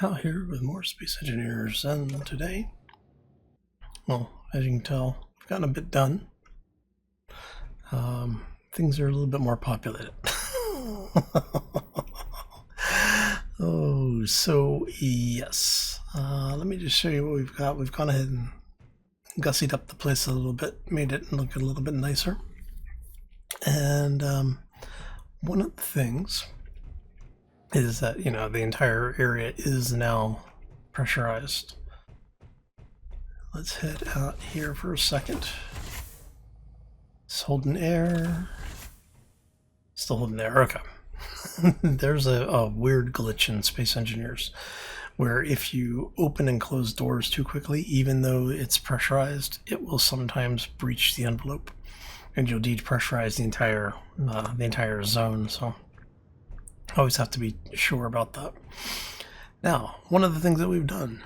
Out here with more space engineers, and today, well, as you can tell, we've gotten a bit done. Things are a little bit more populated. Oh, so yes. Let me just show you what we've got. We've gone ahead and gussied up the place a little bit, made it look a little bit nicer. And one of the things is that, the entire area is now pressurized. Let's head out here for a second. It's holding air. Still holding air, okay. There's a weird glitch in Space Engineers where if you open and close doors too quickly, even though it's pressurized, it will sometimes breach the envelope and you'll depressurize the entire zone. So always have to be sure about that. Now, one of the things that we've done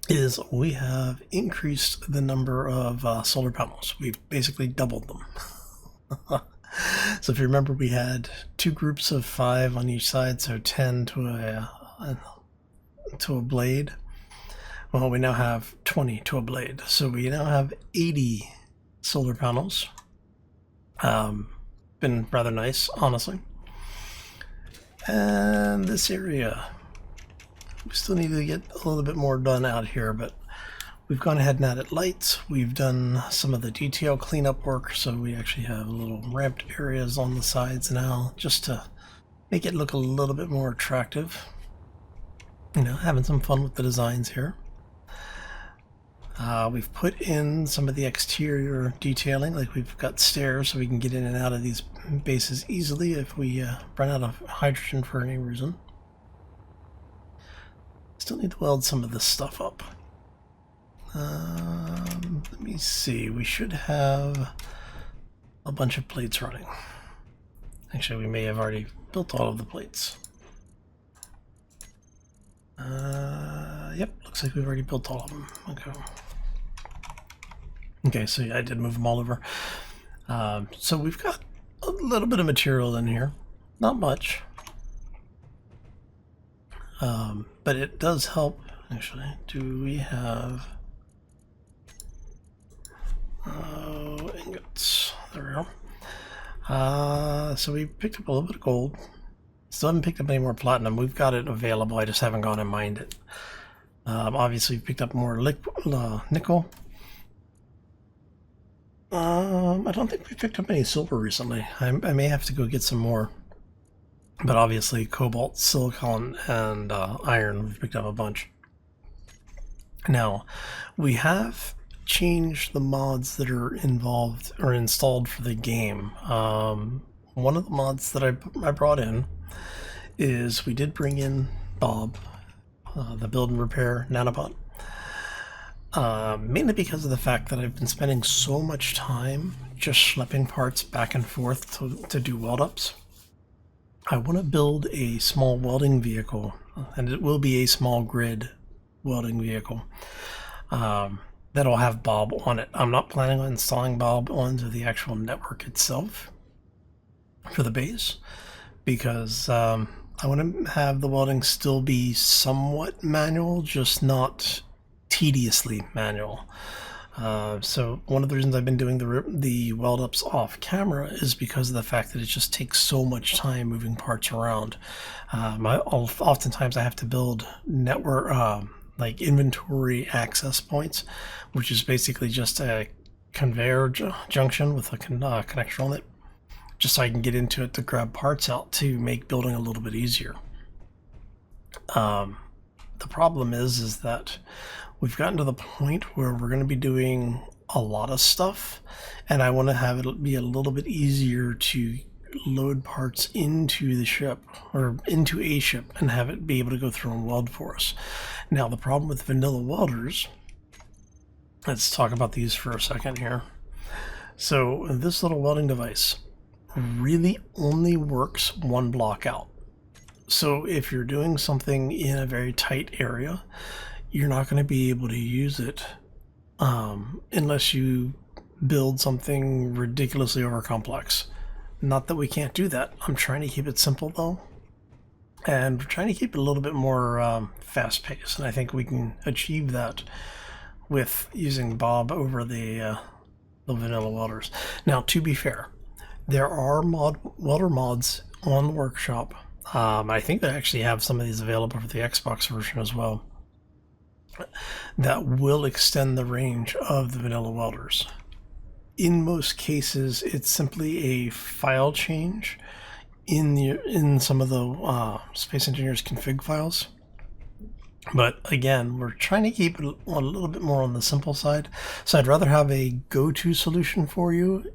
is we have increased the number of solar panels. We've basically doubled them. So if you remember, we had two groups of 5 on each side, so 10 to a blade. Well, we now have 20 to a blade, so we now have 80 solar panels. Been rather nice, honestly. And this area, we still need to get a little bit more done out here, but we've gone ahead and added lights. We've done some of the detail cleanup work, so we actually have little ramped areas on the sides now, just to make it look a little bit more attractive. Having some fun with the designs here. We've put in some of the exterior detailing, like we've got stairs so we can get in and out of these bases easily if we run out of hydrogen for any reason. Still need to weld some of this stuff up. Let me see, we should have a bunch of plates running. Actually, we may have already built all of the plates. Yep, looks like we've already built all of them. Okay, so yeah, I did move them all over. So we've got a little bit of material in here. Not much. But it does help, actually. Do we have... ingots. There we go. So we picked up a little bit of gold. Still haven't picked up any more platinum. We've got it available. I just haven't gone and mined it. Obviously, we've picked up more nickel. I don't think we picked up any silver recently. I may have to go get some more. But obviously, cobalt, silicon, and iron, we've picked up a bunch. Now, we have changed the mods that are involved or installed for the game. One of the mods that I brought in is we did bring in Bob, the build and repair Nanobot, mainly because of the fact that I've been spending so much time just schlepping parts back and forth to do weld ups. I want to build a small welding vehicle, and it will be a small grid welding vehicle that'll have Bob on it. I'm not planning on installing Bob onto the actual network itself for the base, because I want to have the welding still be somewhat manual, just not tediously manual. So one of the reasons I've been doing the weld ups off camera is because of the fact that it just takes so much time moving parts around. Oftentimes I have to build network like inventory access points, which is basically just a conveyor junction with a connector on it, just so I can get into it to grab parts out to make building a little bit easier. The problem is that we've gotten to the point where we're going to be doing a lot of stuff, and I want to have it be a little bit easier to load parts into the ship or into a ship and have it be able to go through and weld for us. Now, the problem with vanilla welders, let's talk about these for a second here. So this little welding device really only works one block out. So if you're doing something in a very tight area, you're not going to be able to use it unless you build something ridiculously over complex. Not that we can't do that. I'm trying to keep it simple though. And we're trying to keep it a little bit more fast-paced, and I think we can achieve that with using Bob over the vanilla welders. Now, to be fair, there are welder mods on the workshop. I think they actually have some of these available for the Xbox version as well, that will extend the range of the vanilla welders. In most cases, it's simply a file change in some of the Space Engineers config files. But again, we're trying to keep it a little bit more on the simple side. So I'd rather have a go-to solution for you,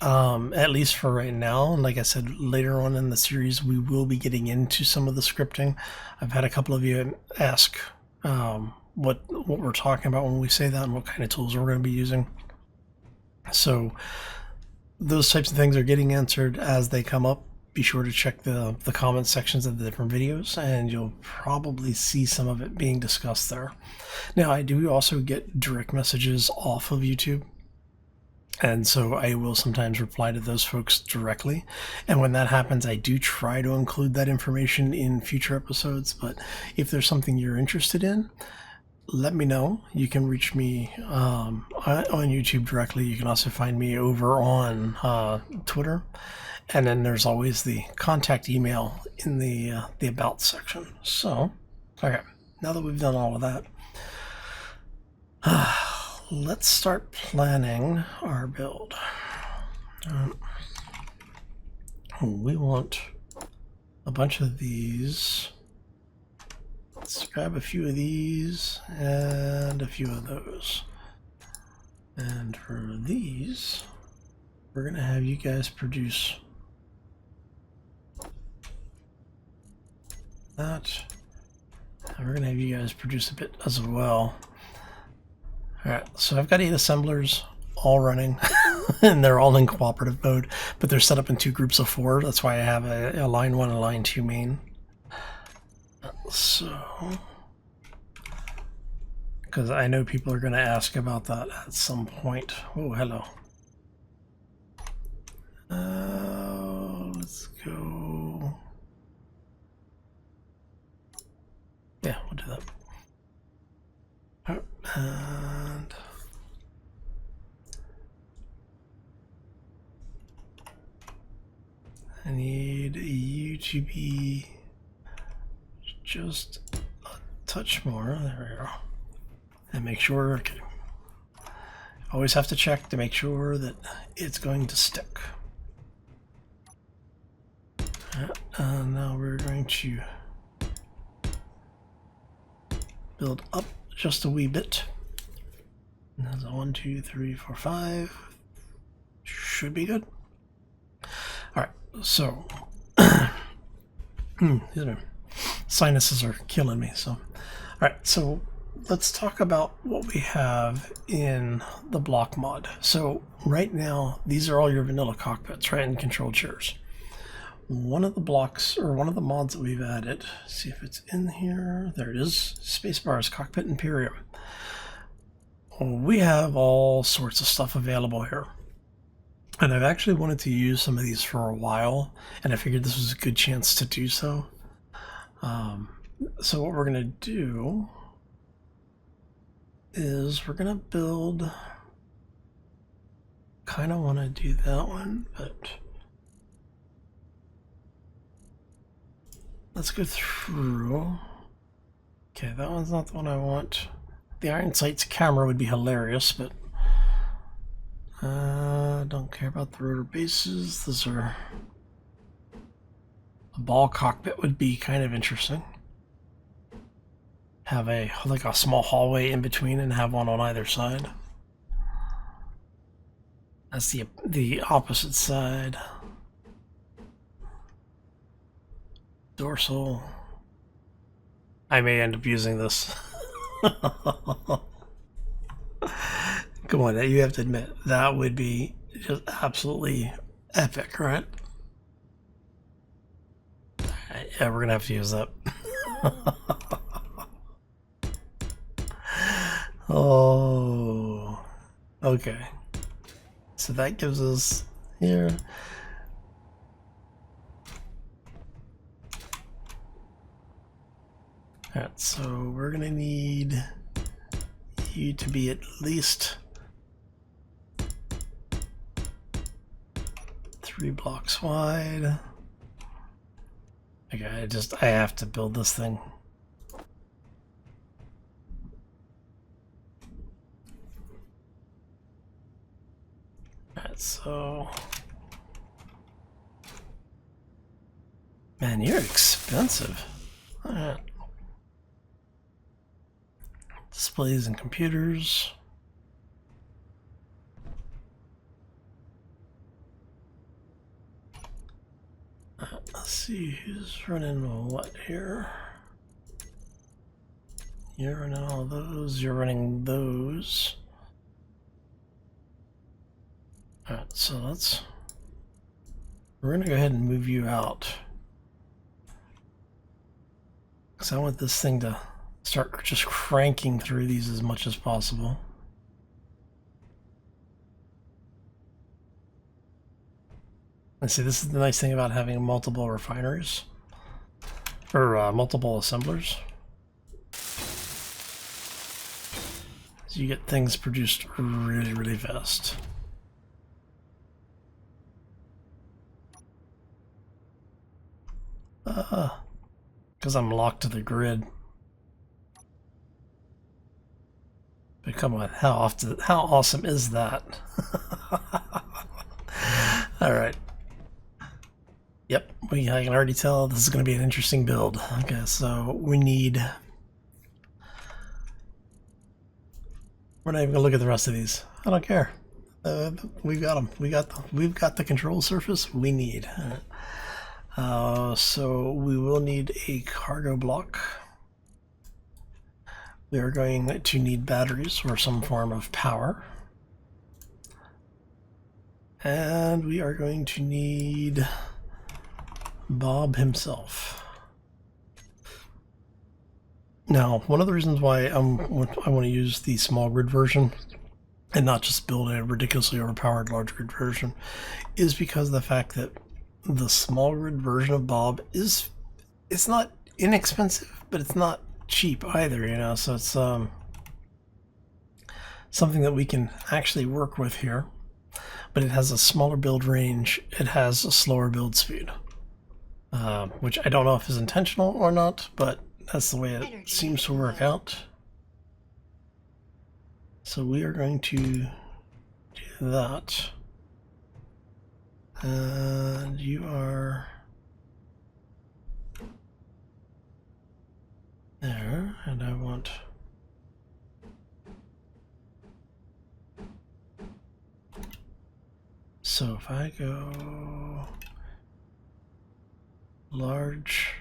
at least for right now. And like I said, later on in the series, we will be getting into some of the scripting. I've had a couple of you ask what we're talking about when we say that and what kind of tools we're going to be using. So those types of things are getting answered as they come up. Be sure to check the comment sections of the different videos, and you'll probably see some of it being discussed there. Now, I do also get direct messages off of YouTube, and so I will sometimes reply to those folks directly. And when that happens, I do try to include that information in future episodes. But if there's something you're interested in, let me know. You can reach me on YouTube directly. You can also find me over on Twitter. And then there's always the contact email in the About section. So, okay, now that we've done all of that, let's start planning our build. We want a bunch of these. Let's grab a few of these and a few of those. And for these, we're going to have you guys produce that. And we're going to have you guys produce a bit as well. Alright, so I've got 8 assemblers all running, and they're all in cooperative mode, but they're set up in 2 groups of 4. That's why I have a line 1 and a line 2 main. So, because I know people are going to ask about that at some point. Oh, hello. Let's go. Yeah, we'll do that. And I need you to be just a touch more. There we go. And make sure, okay. Always have to check to make sure that it's going to stick. And now we're going to build up just a wee bit. And that's a 1, 2, 3, 4, 5. Should be good. Alright, so excuse me. Sinuses are killing me. So alright, so let's talk about what we have in the block mod. So right now, these are all your vanilla cockpits, right, and control chairs. One of the blocks, or one of the mods that we've added, see if it's in here. There it is. Spacebar's Cockpit Emporium. We have all sorts of stuff available here. And I've actually wanted to use some of these for a while, and I figured this was a good chance to do so. So what we're going to do is we're going to build, kind of want to do that one, but let's go through. Okay, that one's not the one I want. The Iron Sights camera would be hilarious, but don't care about the rotor bases. Those are, a ball cockpit would be kind of interesting. Have a like a small hallway in between and have one on either side. That's the opposite side. Dorsal. I may end up using this. Come on, you have to admit, that would be just absolutely epic, right? Yeah, we're gonna have to use that. Oh, okay. So that gives us here. Alright, so we're gonna need you to be at least 3 blocks wide. Okay, I have to build this thing. Alright, so man, you're expensive. Alright. Displays and computers. Let's see who's running what here. You're running all those, you're running those. Alright, so we're gonna go ahead and move you out. Because I want this thing to start just cranking through these as much as possible. And see, this is the nice thing about having multiple refineries, or multiple assemblers. So you get things produced really, really fast. Because I'm locked to the grid. But come on, how awesome is that? All right. Yep, I can already tell this is going to be an interesting build. Okay, so we need... We're not even going to look at the rest of these. I don't care. We've got them. We've got the control surface we need. So we will need a cargo block. We are going to need batteries or some form of power. And we are going to need Bob himself. Now, one of the reasons why I want to use the small grid version and not just build a ridiculously overpowered large grid version is because of the fact that the small grid version of Bob it's not inexpensive, but it's not cheap either, you know, so it's something that we can actually work with here. But it has a smaller build range, it has a slower build speed. Which I don't know if is intentional or not, but that's the way it seems to work out. So we are going to do that. And you are there, and I want so if I go large,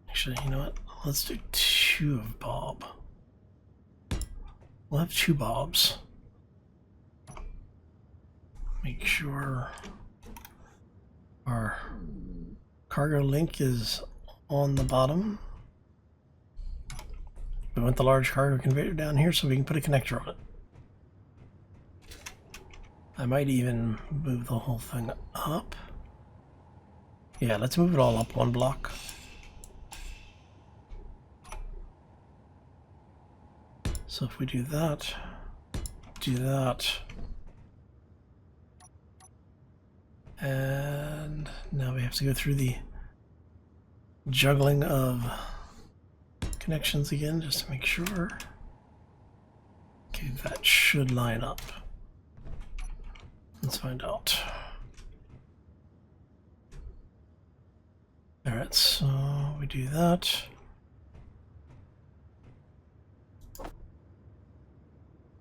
actually, you know what? Let's do 2 of Bob. We'll have 2 Bobs. Make sure our cargo link is on the bottom. We want the large cargo conveyor down here so we can put a connector on it. I might even move the whole thing up. Yeah, let's move it all up 1 block. So if we do that, and now we have to go through the juggling of connections again just to make sure. Okay, that should line up. Let's find out. Alright, so we do that.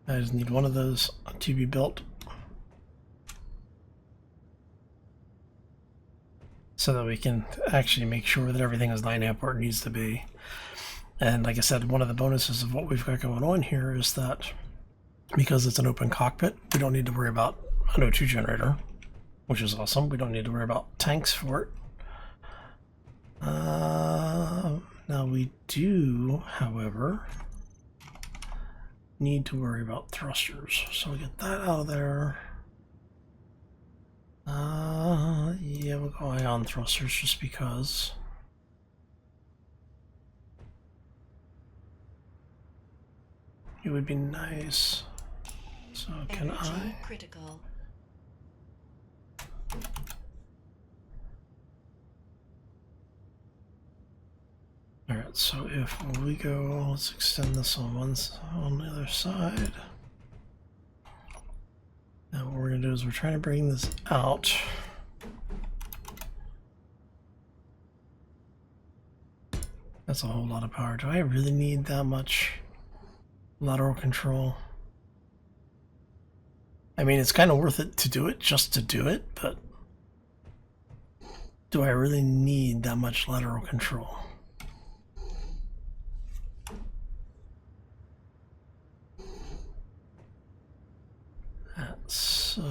I just need one of those to be built so that we can actually make sure that everything is lined up where it needs to be. And like I said, one of the bonuses of what we've got going on here is that because it's an open cockpit, we don't need to worry about an O2 generator, which is awesome. We don't need to worry about tanks for it. Now we do, however, need to worry about thrusters. So we'll get that out of there. Yeah, we'll go ion thrusters just because. it would be nice. So can I? Critical. Alright, so if we go, let's extend this on the other side. Now what we're going to do is we're trying to bring this out. That's a whole lot of power. Do I really need that much lateral control? I mean, it's kind of worth it to do it, just to do it, but do I really need that much lateral control? So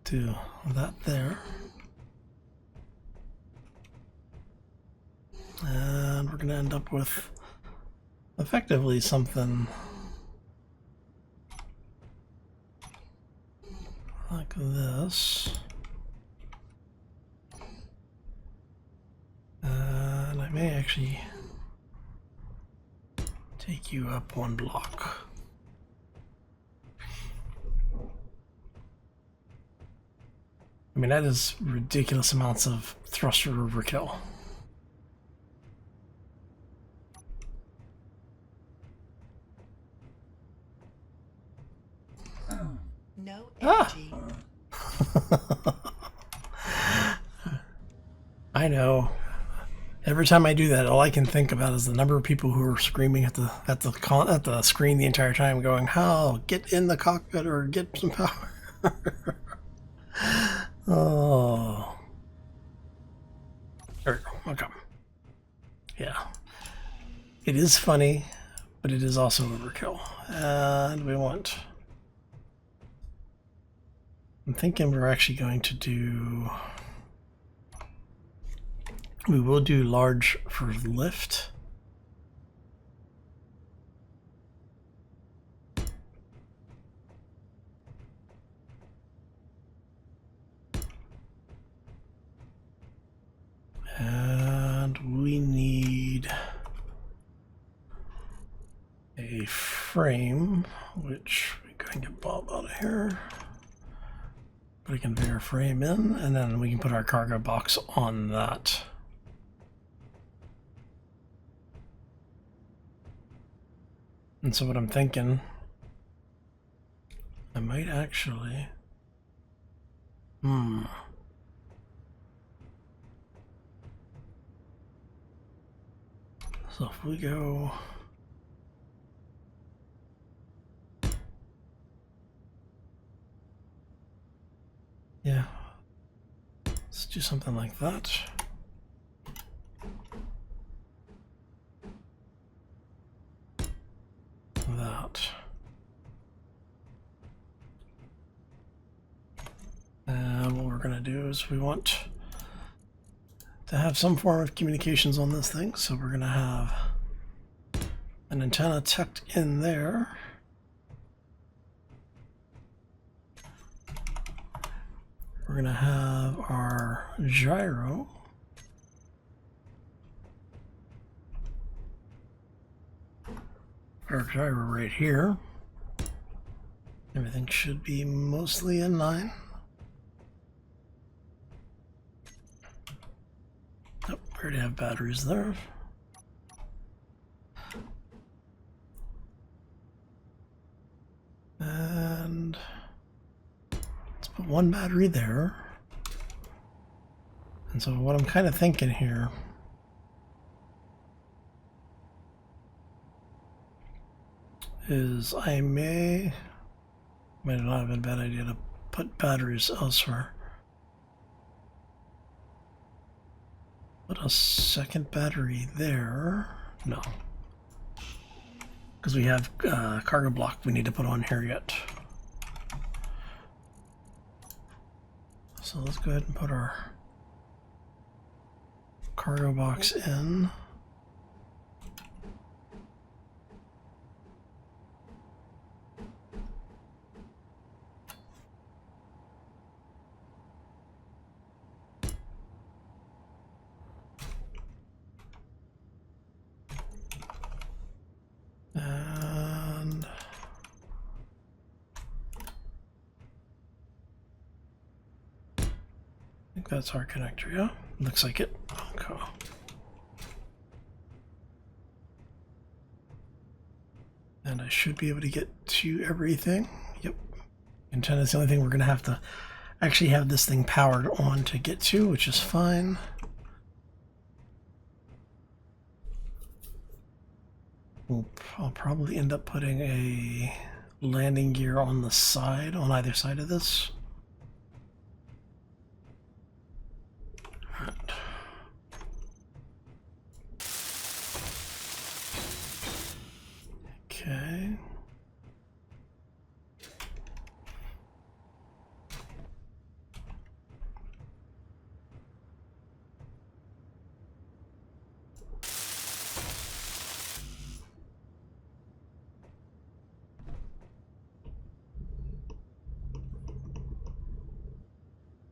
do that there. And we're going to end up with effectively something like this. And I may actually take you up one block. I mean, that is ridiculous amounts of thruster overkill. No energy. I know. Every time I do that, all I can think about is the number of people who are screaming at the screen the entire time, going, "Hal, get in the cockpit or get some power." Oh. Okay. Yeah. It is funny, but it is also overkill. And we want... I'm thinking we're actually going to do... We will do large for lift. And we need a frame, which we can get Bob out of here. Put a conveyor frame in, and then we can put our cargo box on that. And so what I'm thinking, I might actually... So if we go... Yeah. Let's do something like that. That. And what we're going to do is we want to have some form of communications on this thing, so we're going to have an antenna tucked in there. We're going to have our gyro. Our gyro right here. Everything should be mostly in line. Oh, we already have batteries there. And let's put one battery there. And so what I'm kind of thinking here is I might not have been a bad idea to put batteries elsewhere. Put a second battery there. No. Because we have cargo block we need to put on here yet. So let's go ahead and put our cargo box in. think that's our connector, yeah? Looks like it. Okay. And I should be able to get to everything. Yep. Antenna is the only thing we're going to have to actually have this thing powered on to get to, which is fine. I'll probably end up putting a landing gear on the side, on either side of this. Right. Okay.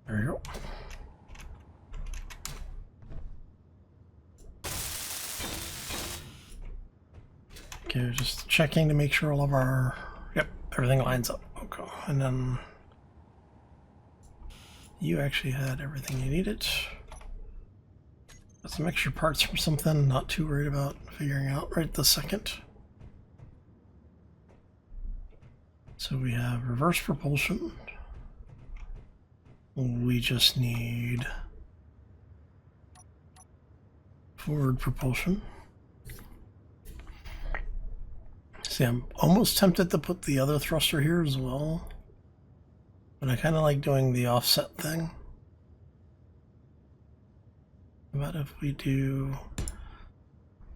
There we go. Okay, just checking to make sure all of our, yep, everything lines up. Okay, and then you actually had everything you needed. Got some extra parts from something, not too worried about figuring out right this second. So we have reverse propulsion. We just need forward propulsion. See, I'm almost tempted to put the other thruster here as well, but I kind of like doing the offset thing. How about if we do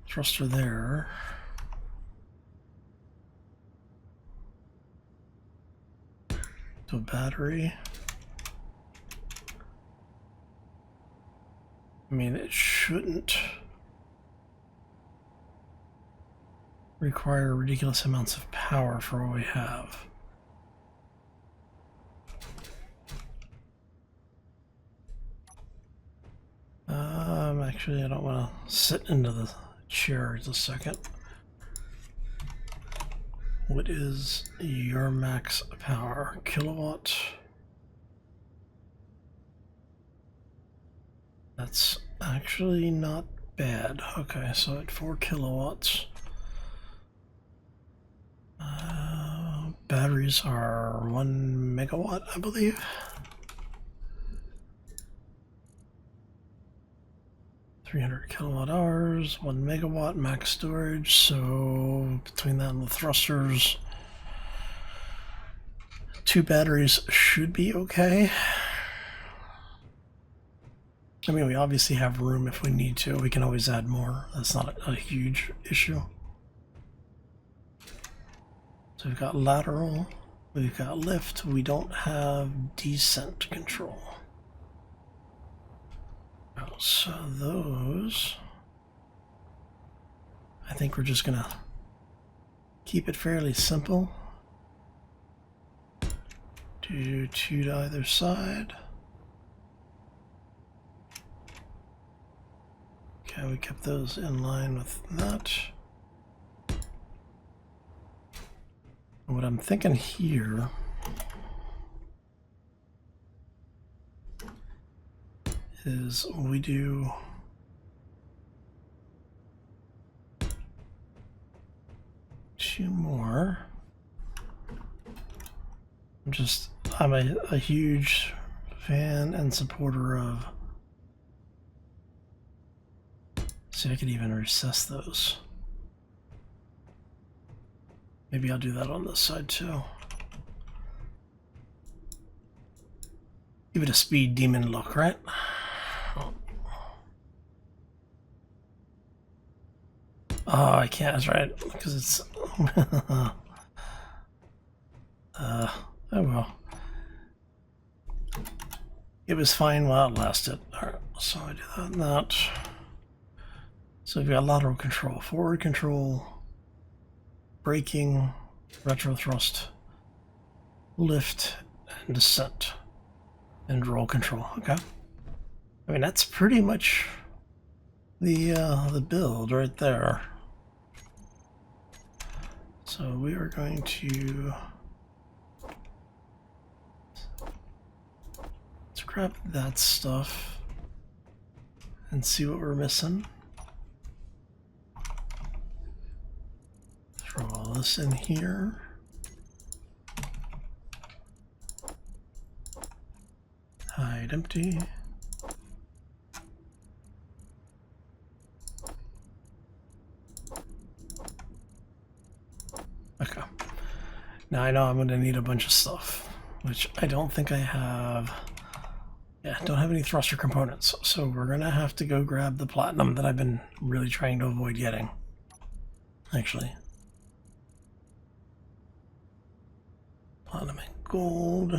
thruster there? To a battery. I mean, it shouldn't require ridiculous amounts of power for what we have. Actually, I don't want to sit into the chair just a second. What is your max power? Kilowatt? That's actually not bad. Okay, so at 4 kilowatts. Batteries are 1 megawatt, I believe. $300 kilowatt hours, 1 megawatt max storage. So between that and the thrusters, 2 batteries should be okay. I mean, we obviously have room if we need to. We can always add more. That's not a huge issue. So we've got lateral, we've got lift, we don't have descent control. So those, I think we're just gonna keep it fairly simple. Do 2 to either side. Okay, we kept those in line with that. What I'm thinking here is we do two more. I'm a huge fan and supporter of, see, I could even recess those. Maybe I'll do that on this side too. Give it a speed demon look, right? Oh, I can't, that's right, because it's... oh well. It was fine while it lasted. Alright, so I do that and that. So we've got lateral control, forward control, braking, retro thrust, lift, and descent, and roll control. Okay. I mean, that's pretty much the build right there. So we are going to, let's grab that stuff and see what we're missing. Throw all this in here. Hide empty. Okay. Now I know I'm going to need a bunch of stuff, which I don't think I have. Yeah, don't have any thruster components, so we're going to have to go grab the platinum that I've been really trying to avoid getting. Actually. Platinum and gold.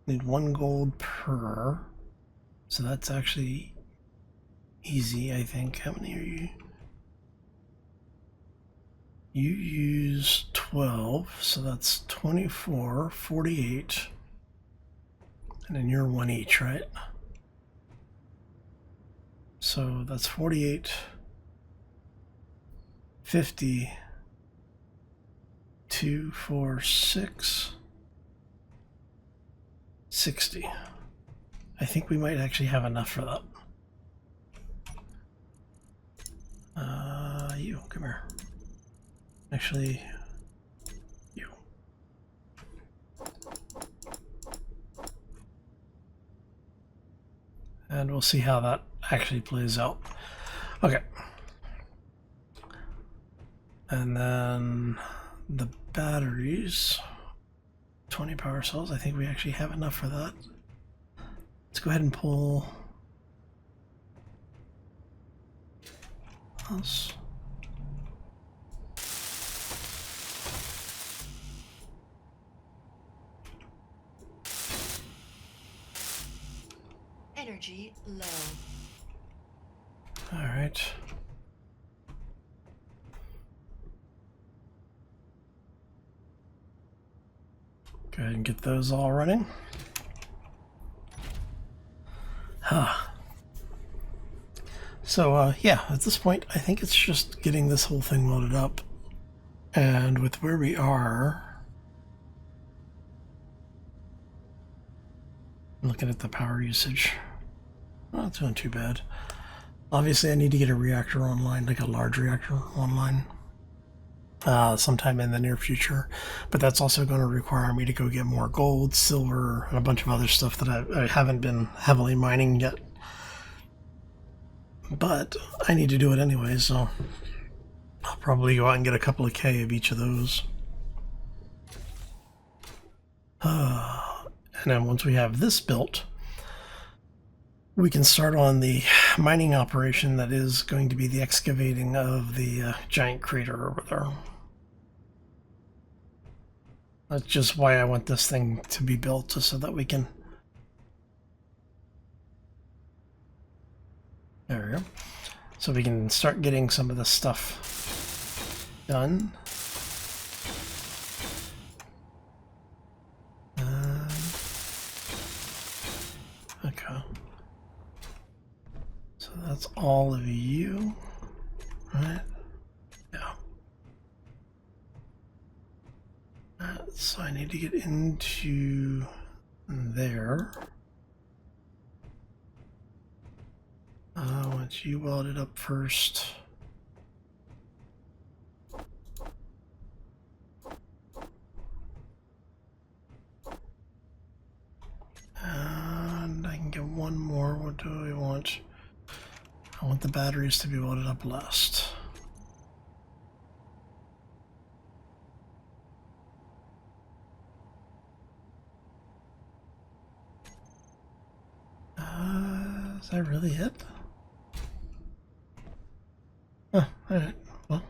Need 1 gold per. So that's actually easy, I think. How many are you? You use 12, so that's 24, 48. And then you're 1 each, right? So that's 48, 50, 2, 4, 6, 60. I think we might actually have enough for that. You, come here. Actually, you. And we'll see how that actually plays out. Okay. And then the batteries, 20 power cells. I think we actually have enough for that. Let's go ahead and pull this. Energy low. All right. Go ahead and get those all running. So, yeah, at this point, I think it's just getting this whole thing loaded up. And with where we are, looking at the power usage, not doing too bad. Obviously, I need to get a reactor online, like a large reactor online, sometime in the near future. But that's also going to require me to go get more gold, silver, and a bunch of other stuff that I haven't been heavily mining yet. But I need to do it anyway, so I'll probably go out and get a couple of K of each of those. And then once we have this built, we can start on the mining operation that is going to be the excavating of the giant crater over there. That's just why I want this thing to be built, just so that we can... There we go. So we can start getting some of this stuff done. Okay. So that's all of you, right? Yeah. So I need to get into there. Once you weld it up first. And I can get one more. What do I want? I want the batteries to be welded up last. Is that really it? Oh, alright. Well.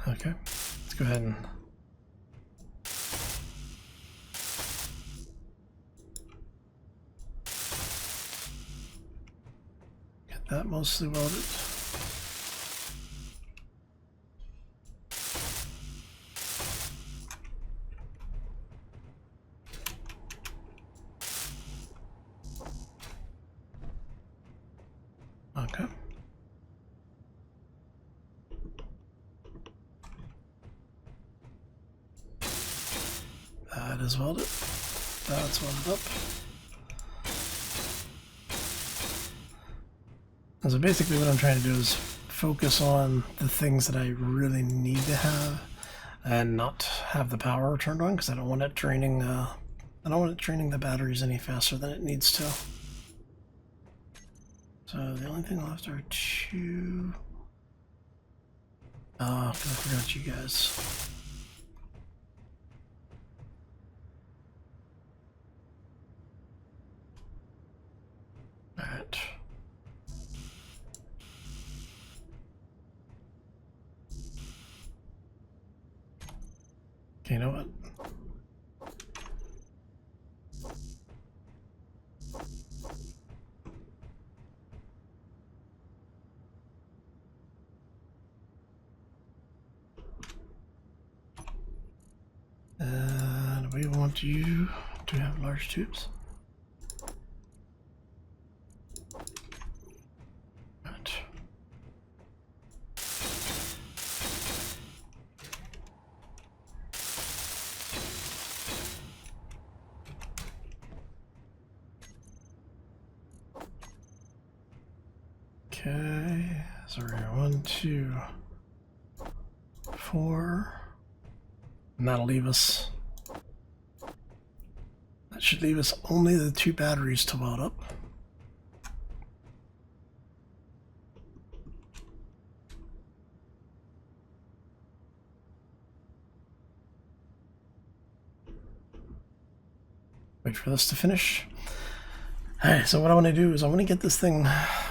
Okay. Let's go ahead and get that mostly welded. Okay. That is welded. That's welded up. And so basically what I'm trying to do is focus on the things that I really need to have and not have the power turned on, because I don't want it draining the batteries any faster than it needs to. So the only thing left are two. Oh, I forgot you guys. Alright. Okay, you know what? And we want you to have large tubes. Right. Okay, so we're going 1, 2, 4. And that'll leave us, that should leave us only the 2 batteries to weld up. Wait for this to finish. Alright, so what I want to do is I want to get this thing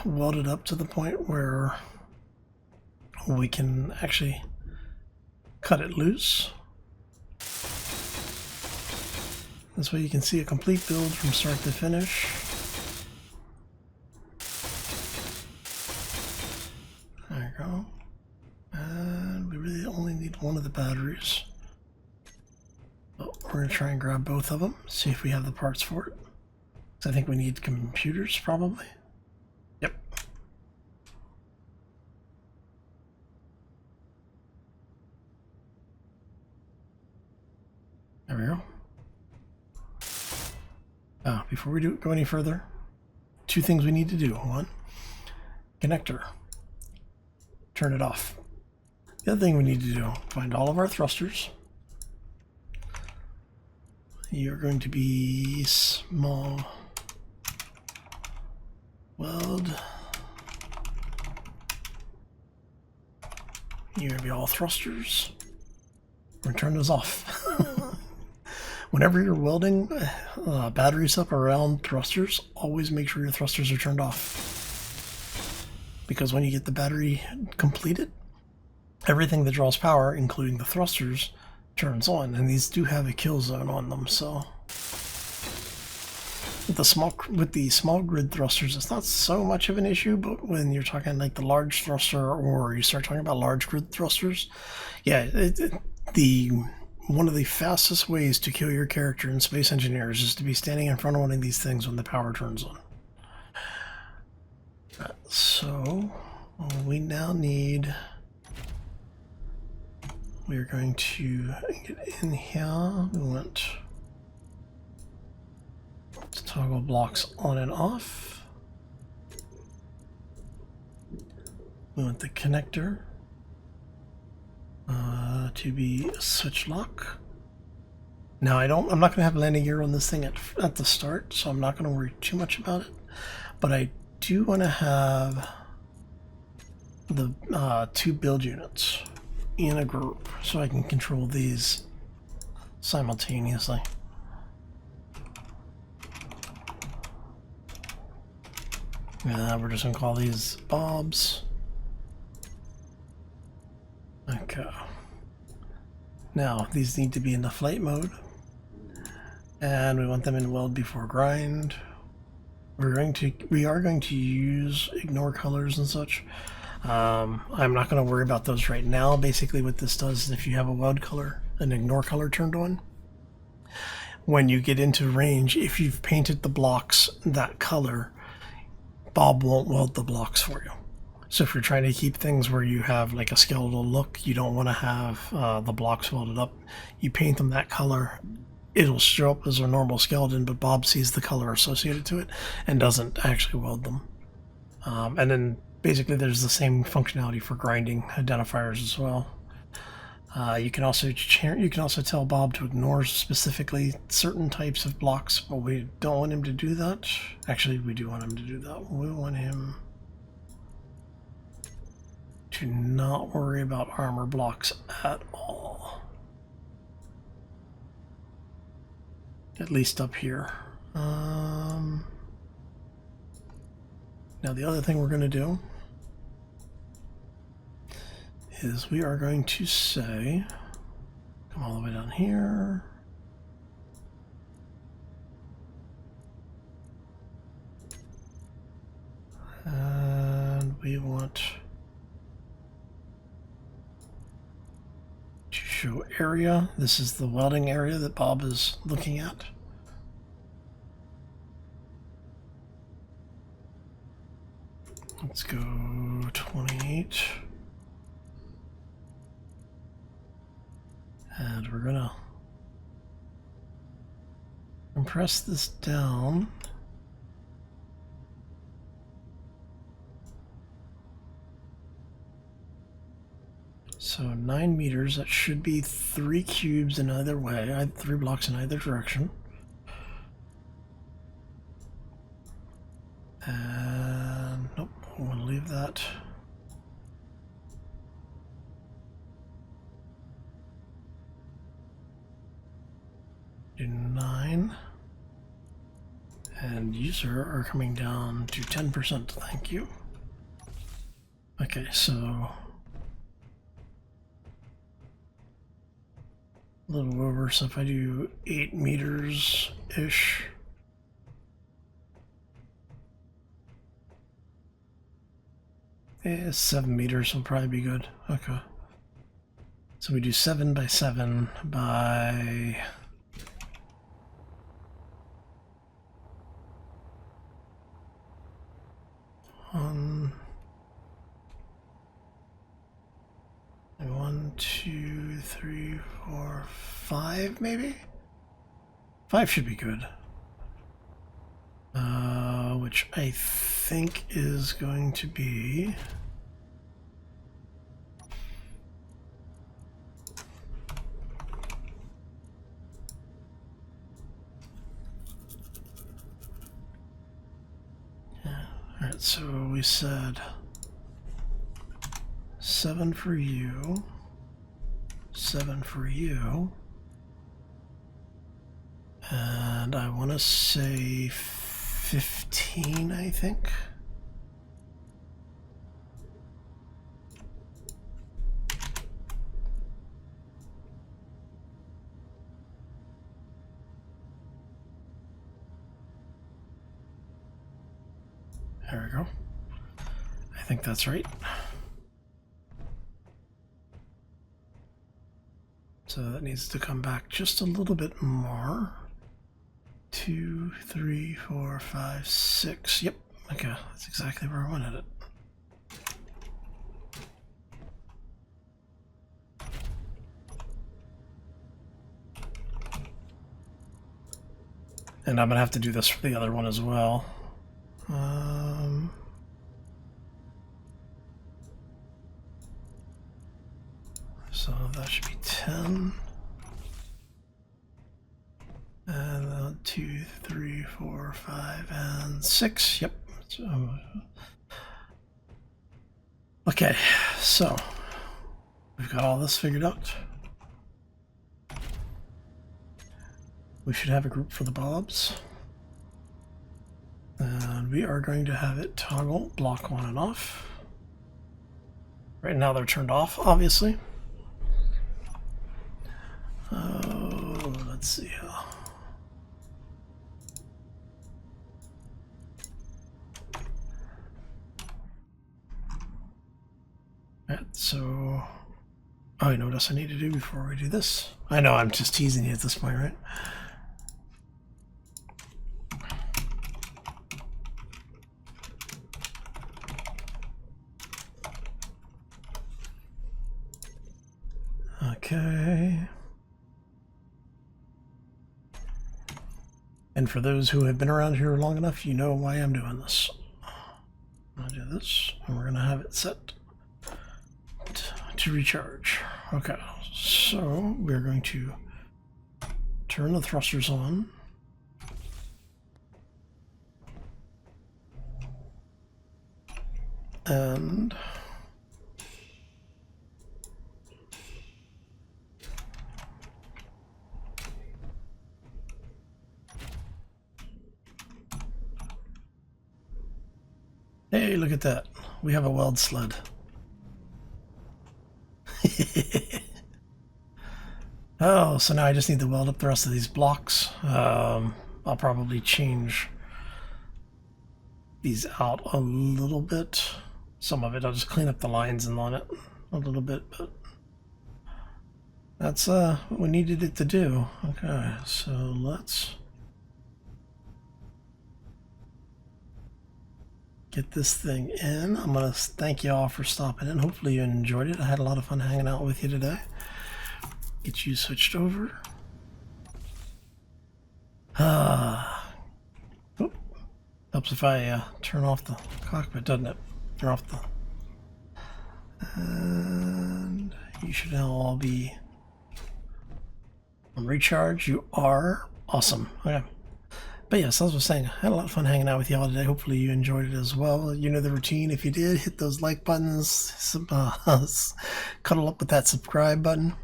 welded up to the point where we can actually cut it loose. This way you can see a complete build from start to finish. There you go. And we really only need one of the batteries. Oh, we're going to try and grab both of them, see if we have the parts for it. So I think we need computers, probably. Yep. There we go. Before we go any further, 2 things we need to do. 1, connector. Turn it off. The other thing we need to do, find all of our thrusters. You're going to be small weld. You're going to be all thrusters. We're going to turn those off. Whenever you're welding batteries up around thrusters, always make sure your thrusters are turned off. Because when you get the battery completed, everything that draws power, including the thrusters, turns on. And these do have a kill zone on them, so with the small grid thrusters, it's not so much of an issue. But when you're talking like the large thruster, or you start talking about large grid thrusters, yeah, one of the fastest ways to kill your character in Space Engineers is to be standing in front of one of these things when the power turns on. So we now need, we're going to get in here. We want to toggle blocks on and off. We want the connector to be switch lock. Now I'm not going to have landing gear on this thing at the start, so I'm not going to worry too much about it. But I do want to have the 2 build units in a group so I can control these simultaneously. And we're just going to call these Bobs. Okay. Now, these need to be in the flight mode. And we want them in weld before grind. We are going to use ignore colors and such. I'm not going to worry about those right now. Basically what this does is if you have a weld color, an ignore color turned on, when you get into range, if you've painted the blocks that color, Bob won't weld the blocks for you. So if you're trying to keep things where you have like a skeletal look, you don't want to have the blocks welded up, you paint them that color it'll show up as a normal skeleton, but Bob sees the color associated to it and doesn't actually weld them. And then basically there's the same functionality for grinding identifiers as well. You can also tell Bob to ignore specifically certain types of blocks, but we don't want him to do that. Actually, we do want him to do that. We want him to not worry about armor blocks at all. At least up here. Now the other thing we're going to do is we are going to say, come all the way down here. And we want to show area. This is the welding area that Bob is looking at. Let's go 28. And we're gonna compress this down. So 9 meters, that should be 3 cubes in either way, 3 blocks in either direction. And nope, I want to leave that. Do 9. And user are coming down to 10%, thank you. Okay, so a little over, so if I do 8 meters-ish, yeah, 7 meters will probably be good. Okay. So we do 7 by 7 by 1, 2, 3, 4, 5, maybe? 5 should be good. Which I think is going to be alright, so we said 7 for you, 7 for you, and I want to say 15, I think. There we go. I think that's right. So that needs to come back just a little bit more. 2, 3, 4, 5, 6. Yep. Okay, that's exactly where I wanted it. And I'm gonna have to do this for the other one as well. So that should be 10. And then 2, 3, 4, 5, and 6. Yep. Okay, so we've got all this figured out. We should have a group for the Bobs. And we are going to have it toggle block on and off. Right now they're turned off, obviously. Let's see. Alright, so oh, you know what else I need to do before we do this? I know, I'm just teasing you at this point, right? Okay. And for those who have been around here long enough, you know why I'm doing this. I'll do this, and we're going to have it set to recharge. Okay, so we're going to turn the thrusters on. And hey, look at that. We have a weld sled. Oh, so now I just need to weld up the rest of these blocks. I'll probably change these out a little bit. Some of it, I'll just clean up the lines and on it a little bit, but that's what we needed it to do. Okay, so let's get this thing in. I'm going to thank you all for stopping in. Hopefully you enjoyed it. I had a lot of fun hanging out with you today. Get you switched over. Helps if I turn off the cockpit, doesn't it? Turn off the... And you should now all be on recharge. You are awesome. Okay. But yes, as I was saying, I had a lot of fun hanging out with y'all today. Hopefully you enjoyed it as well. You know the routine. If you did, hit those like buttons, cuddle up with that subscribe button,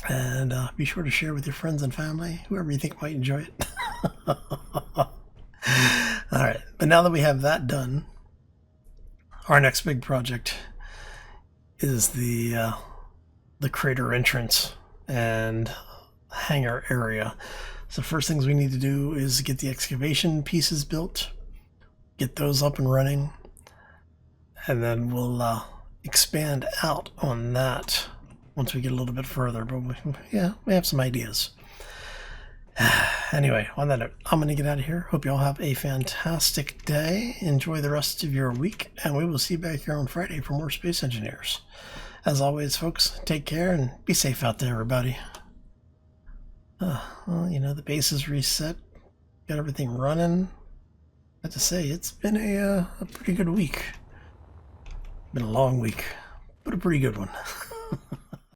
and be sure to share with your friends and family, whoever you think might enjoy it. All right, but now that we have that done, our next big project is the crater entrance and hangar area. So first things we need to do is get the excavation pieces built, get those up and running, and then we'll expand out on that once we get a little bit further. But we have some ideas. Anyway, on that note, I'm going to get out of here. Hope you all have a fantastic day. Enjoy the rest of your week, and we will see you back here on Friday for more Space Engineers. As always, folks, take care and be safe out there, everybody. Well, you know, the base is reset. Got everything running. I have to say, it's been a pretty good week. Been a long week, but a pretty good one.